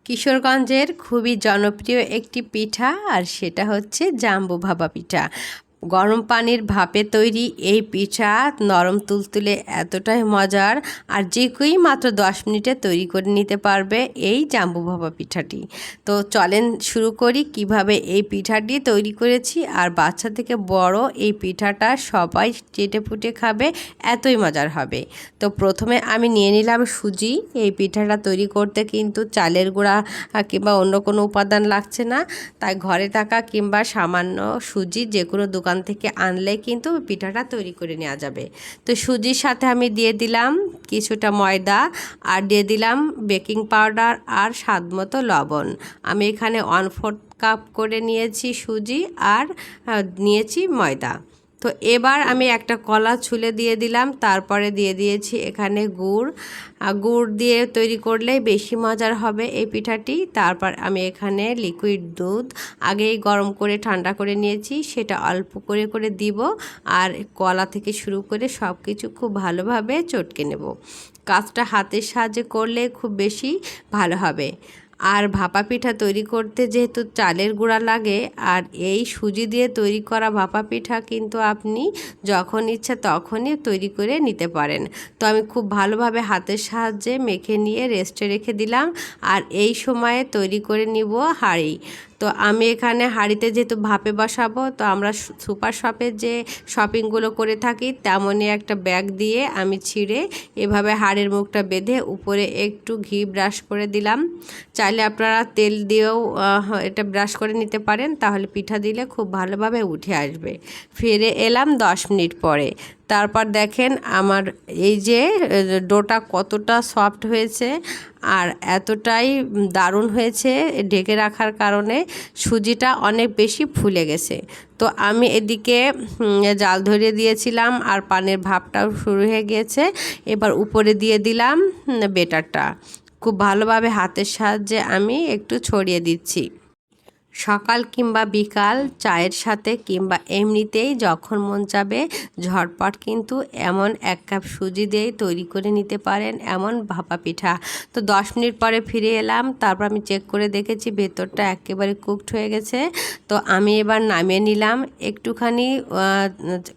কিশোরগঞ্জের খুবই জনপ্রিয় একটি পিঠা, আর সেটা হচ্ছে জাম্বু ভাপা পিঠা। গরম পানির ভাপে তৈরি এই পিঠা নরম তুলতুলে এতটাই মজার, আর যে কেউই মাত্র 10 মিনিটে তৈরি করে নিতে পারবে এই জাম্বু ভাপা পিঠাটি। তো চলেন শুরু করি কিভাবে এই পিঠাটি তৈরি করেছি। আর বাচ্চা থেকে বড় এই পিঠাটা সবাই চেটেপুটে খাবে, এতই মজার হবে। তো প্রথমে আমি নিয়ে নিলাম সুজি। এই পিঠাটা তৈরি করতে কিন্তু চালের গুঁড়া কিংবা অন্য কোনো উপাদান লাগছে না, তাই ঘরে থাকা কিংবা সামান্য সুজি যে কোনো দোকান থেকে আনলে কিন্তু পিঠাটা তৈরি করে নেওয়া যাবে। তো সুজির সাথে আমি দিয়ে দিলাম কিছুটা ময়দা, আর দিয়ে দিলাম বেকিং পাউডার আর স্বাদমতো লবণ। আমি এখানে 1/4 কাপ করে নিয়েছি সুজি, আর নিয়েছি ময়দা। তো এবার আমি একটা কলা ছুলে দিয়ে দিলাম, তারপরে দিয়ে দিয়েছি এখানে গুড়। গুড় দিয়ে তৈরি করলে বেশি মজার হবে এই পিঠাটি। তারপর আমি এখানে লিকুইড দুধ আগেই গরম করে ঠান্ডা করে নিয়েছি, সেটা অল্প করে করে দিব। আর কলা থেকে শুরু করে সব কিছু খুব ভালোভাবে চটকে নেব। কাজটা হাতের সাহায্যে করলে খুব বেশি ভালো হবে। আর ভাপা পিঠা তৈরি করতে যেহেতু চালের গুঁড়া লাগে, আর এই সুজি দিয়ে তৈরি করা ভাপা পিঠা কিন্তু আপনি যখন ইচ্ছা তখনই তৈরি করে নিতে পারেন। তো আমি খুব ভালোভাবে হাতের সাহায্যে মেখে নিয়ে রেস্টে রেখে দিলাম। আর এই সময়ে তৈরি করে নিব হাঁড়ি। তো আমি এখানে হাঁড়িতে যেহেতু ভাপে বসাবো, তো আমরা সুপার শপে যে শপিংগুলো করে থাকি তেমনই একটা ব্যাগ দিয়ে আমি ছিঁড়ে এভাবে হাঁড়ির মুখটা বেঁধে উপরে একটু ঘি ব্রাশ করে দিলাম। চাইলে আপনারা তেল দিয়েও এটা ব্রাশ করে নিতে পারেন, তাহলে পিঠা দিলে খুব ভালোভাবে উঠে আসবে। ফিরে এলাম 10 মিনিট পরে। তারপর দেখেন আমার এই যে ডোটা কতটা সফট হয়েছে, আর এতটাই দারুণ হয়েছে ঢেকে রাখার কারণে সুজিটা অনেক বেশি ফুলে গেছে। তো আমি এদিকে জাল ধরিয়ে দিয়েছিলাম, আর পানের ভাপটাও শুরু হয়ে গিয়েছে। এবার উপরে দিয়ে দিলাম বেটারটা। খুব ভালোভাবে হাতের সাহায্যে আমি একটু ছড়িয়ে দিচ্ছি। সকাল কিংবা বিকাল চায়ের সাথে কিংবা এমনিতেই যখন মন চাবে ঝটপট কিন্তু এমন 1 কাপ সুজি দিয়েই তৈরি করে নিতে পারেন এমন ভাপা পিঠা। তো 10 মিনিট পরে ফিরে এলাম। তারপর আমি চেক করে দেখেছি ভেতরটা একেবারে কুকড হয়ে গেছে। তো আমি এবার নামিয়ে নিলাম। একটুখানি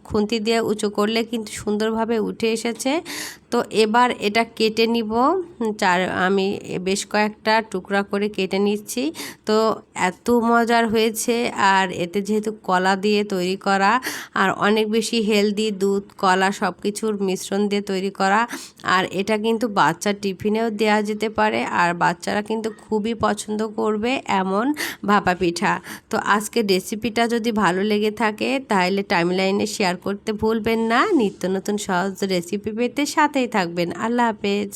খুন্তি দিয়ে উঁচু করলে কিন্তু সুন্দরভাবে উঠে এসেছে। তো এবার এটা কেটে নিব। আমি বেশ কয়েকটা টুকরা করে কেটে নিচ্ছি। তো এত মজার হয়েছে, আর এতে যেহেতু কলা দিয়ে তৈরি করা, আর অনেক বেশি হেলদি, দুধ কলা সব কিছুর মিশ্রণ দিয়ে তৈরি করা, আর এটা কিন্তু বাচ্চার টিফিনেও দেওয়া যেতে পারে, আর বাচ্চারা কিন্তু খুবই পছন্দ করবে এমন ভাপা পিঠা। তো আজকের রেসিপিটা যদি ভালো লেগে থাকে তাহলে টাইমলাইনে শেয়ার করতে ভুলবেন না। নিত্য নতুন সহজ রেসিপি পেতে সাথেই থাকবেন। আল্লাহ হাফেজ।